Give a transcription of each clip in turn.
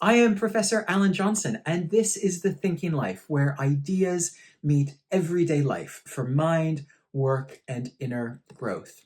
I am Professor Alan Johnson, and this is The Thinking Life, where ideas meet everyday life for mind, work, and inner growth.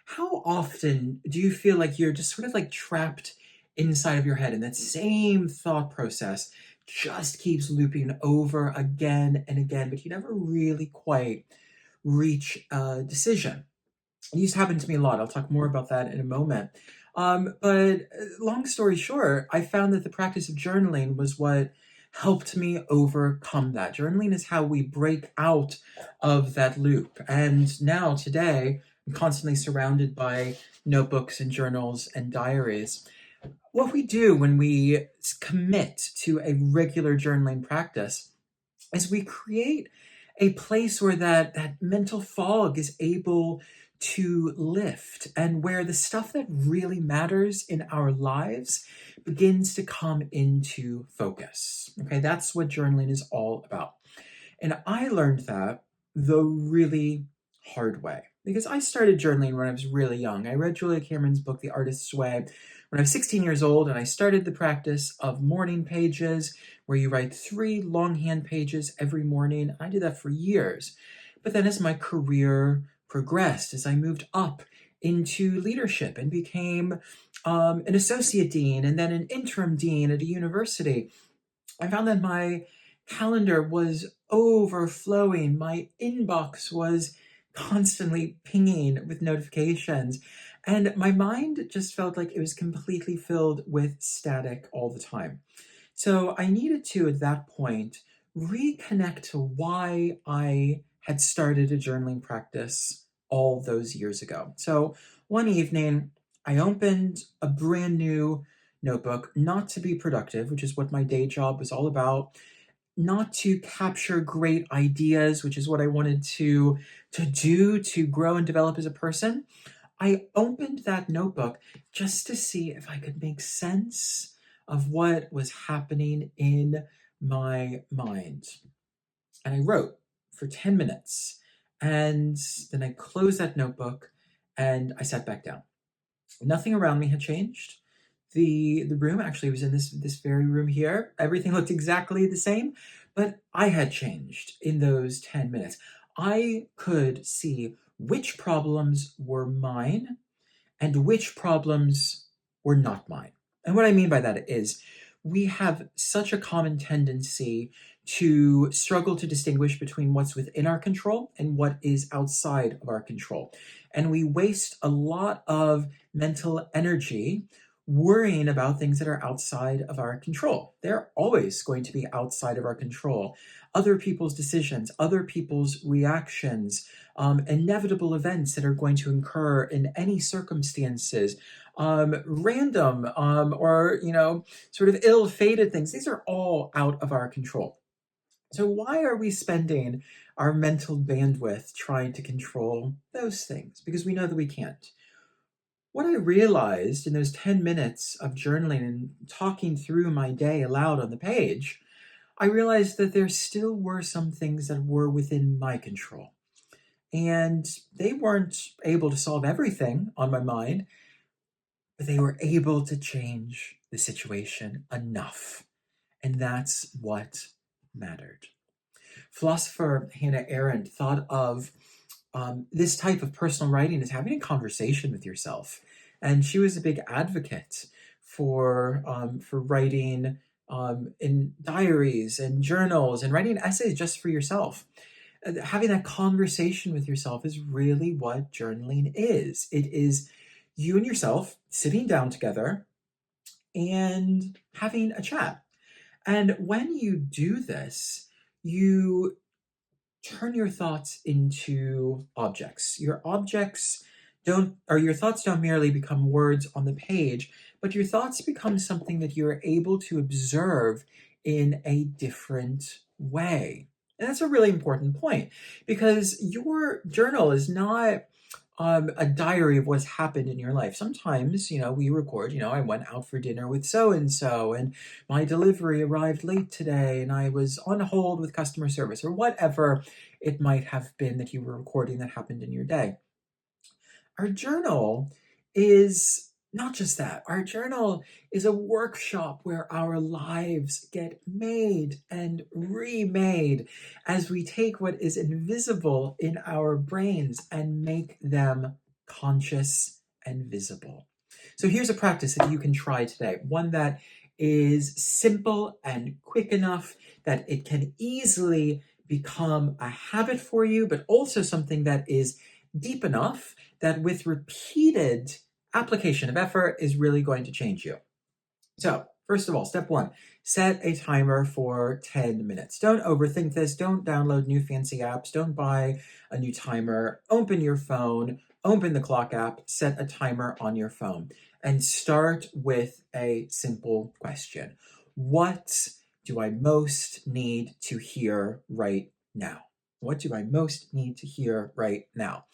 How often do you feel like you're just sort of like trapped inside of your head and that same thought process just keeps looping over again and again, but you never really quite reach a decision? It used to happen to me a lot. I'll talk more about that in a moment. But long story short, I found that the practice of journaling was what helped me overcome that. Journaling is how we break out of that loop. And now, today, I'm constantly surrounded by notebooks and journals and diaries. What we do when we commit to a regular journaling practice is we create a place where that mental fog is able to lift and where the stuff that really matters in our lives begins to come into focus. Okay, that's what journaling is all about. And I learned that the really hard way because I started journaling when I was really young. I read Julia Cameron's book, The Artist's Way, when I was 16 years old, and I started the practice of morning pages where you write 3 longhand pages every morning. I did that for years. But then as my career progressed, as I moved up into leadership and became an associate dean and then an interim dean at a university, I found that my calendar was overflowing. My inbox was constantly pinging with notifications. And my mind just felt like it was completely filled with static all the time. So I needed to, at that point, reconnect to why I had started a journaling practice all those years ago. So one evening, I opened a brand new notebook, not to be productive, which is what my day job was all about, not to capture great ideas, which is what I wanted to do to grow and develop as a person. I opened that notebook just to see if I could make sense of what was happening in my mind. And I wrote for 10 minutes. And then I closed that notebook and I sat back down. Nothing around me had changed. The room actually was in this very room here. Everything looked exactly the same, but I had changed in those 10 minutes. I could see which problems were mine and which problems were not mine. And what I mean by that is we have such a common tendency to struggle to distinguish between what's within our control and what is outside of our control. And we waste a lot of mental energy worrying about things that are outside of our control. They're always going to be outside of our control. Other people's decisions, other people's reactions, inevitable events that are going to occur in any circumstances, random or sort of ill-fated things. These are all out of our control. So why are we spending our mental bandwidth trying to control those things? Because we know that we can't. What I realized in those 10 minutes of journaling and talking through my day aloud on the page, I realized that there still were some things that were within my control. And they weren't able to solve everything on my mind, but they were able to change the situation enough. And that's what mattered. Philosopher Hannah Arendt thought of this type of personal writing as having a conversation with yourself. And she was a big advocate for writing in diaries and journals and writing essays just for yourself. Having that conversation with yourself is really what journaling is. It is you and yourself sitting down together and having a chat. And when you do this, you turn your thoughts into objects. Your thoughts don't merely become words on the page, but your thoughts become something that you're able to observe in a different way. And that's a really important point because your journal is not a diary of what's happened in your life. Sometimes, we record, I went out for dinner with so and so, and my delivery arrived late today, and I was on hold with customer service, or whatever it might have been that you were recording that happened in your day. Our journal is Not just that, our journal is a workshop where our lives get made and remade as we take what is invisible in our brains and make them conscious and visible. So here's a practice that you can try today, one that is simple and quick enough that it can easily become a habit for you, but also something that is deep enough that with repeated application of effort is really going to change you. So, first of all, step one, set a timer for 10 minutes. Don't overthink this. Don't download new fancy apps. Don't buy a new timer. Open your phone, open the clock app, set a timer on your phone, and start with a simple question. What do I most need to hear right now? What do I most need to hear right now?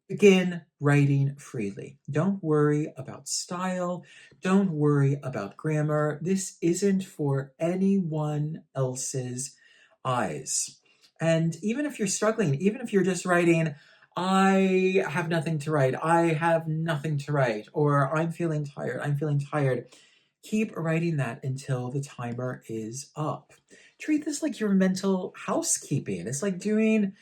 Begin writing freely. Don't worry about style. Don't worry about grammar. This isn't for anyone else's eyes. And even if you're struggling, even if you're just writing, I have nothing to write, I have nothing to write, or I'm feeling tired, keep writing that until the timer is up. Treat this like your mental housekeeping. It's like doing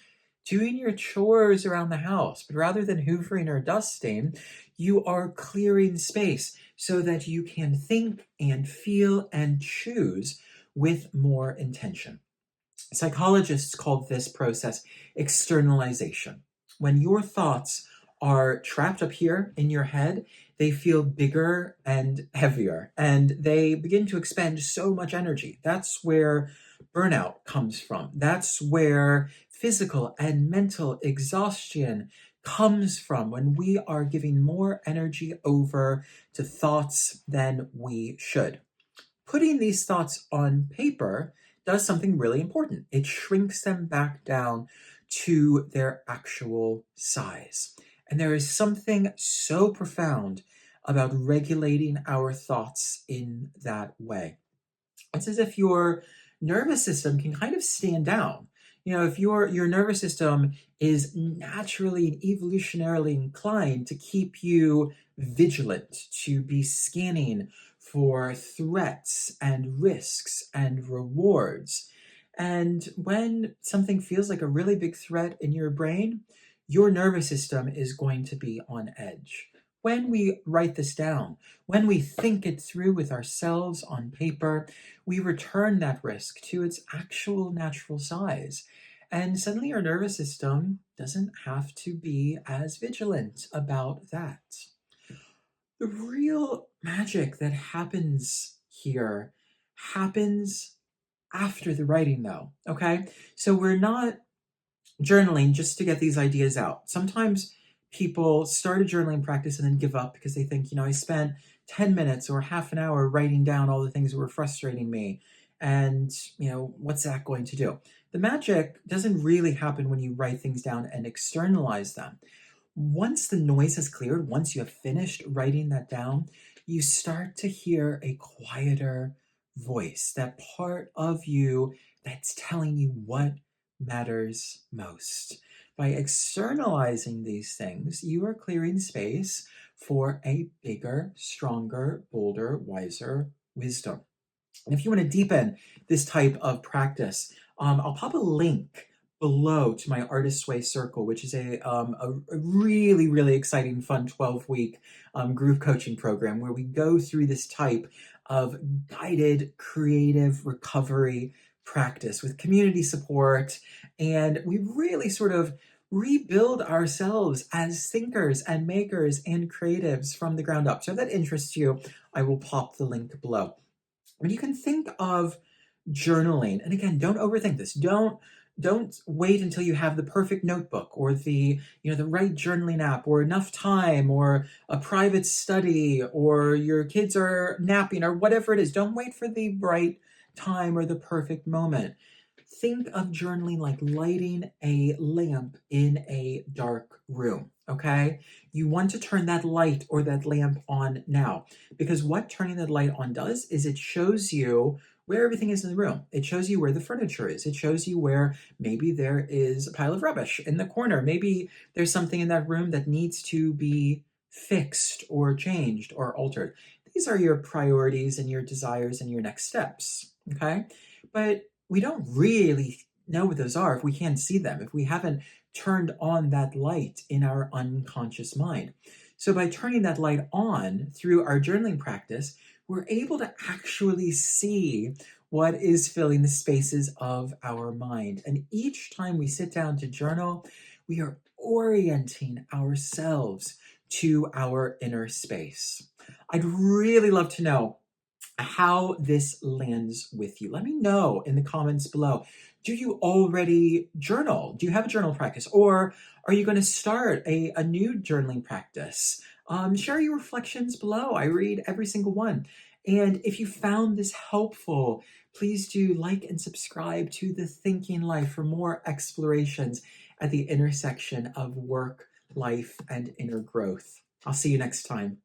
your chores around the house, but rather than hoovering or dusting, you are clearing space so that you can think and feel and choose with more intention. Psychologists call this process externalization. When your thoughts are trapped up here in your head, they feel bigger and heavier, and they begin to expend so much energy. That's where burnout comes from. That's where physical and mental exhaustion comes from when we are giving more energy over to thoughts than we should. Putting these thoughts on paper does something really important. It shrinks them back down to their actual size. And there is something so profound about regulating our thoughts in that way. It's as if your nervous system can kind of stand down. If your nervous system is naturally and evolutionarily inclined to keep you vigilant, to be scanning for threats and risks and rewards. And when something feels like a really big threat in your brain, your nervous system is going to be on edge. When we write this down, when we think it through with ourselves on paper, we return that risk to its actual natural size. And suddenly our nervous system doesn't have to be as vigilant about that. The real magic that happens here happens after the writing, though. Okay? So we're not journaling just to get these ideas out. Sometimes people start a journaling practice and then give up because they think, I spent 10 minutes or half an hour writing down all the things that were frustrating me. And, what's that going to do? The magic doesn't really happen when you write things down and externalize them. Once the noise has cleared, once you have finished writing that down, you start to hear a quieter voice, that part of you that's telling you what matters most. By externalizing these things, you are clearing space for a bigger, stronger, bolder, wiser wisdom. And if you want to deepen this type of practice, I'll pop a link below to my Artist's Way Circle, which is a really, really exciting, fun 12-week group coaching program where we go through this type of guided creative recovery practice with community support. And we really sort of rebuild ourselves as thinkers and makers and creatives from the ground up. So if that interests you, I will pop the link below. But you can think of journaling, and again, don't overthink this. Don't wait until you have the perfect notebook or the right journaling app or enough time or a private study or your kids are napping or whatever it is. Don't wait for the right time or the perfect moment. Think of journaling like lighting a lamp in a dark room, okay? You want to turn that light or that lamp on now, because what turning that light on does is it shows you where everything is in the room. It shows you where the furniture is. It shows you where maybe there is a pile of rubbish in the corner. Maybe there's something in that room that needs to be fixed or changed or altered. These are your priorities and your desires and your next steps, okay? But we don't really know what those are if we can't see them, if we haven't turned on that light in our unconscious mind. So by turning that light on through our journaling practice, we're able to actually see what is filling the spaces of our mind. And each time we sit down to journal, we are orienting ourselves to our inner space. I'd really love to know how this lands with you. Let me know in the comments below. Do you already journal? Do you have a journal practice? Or are you going to start a new journaling practice? Share your reflections below. I read every single one. And if you found this helpful, please do like and subscribe to The Thinking Life for more explorations at the intersection of work, life, and inner growth. I'll see you next time.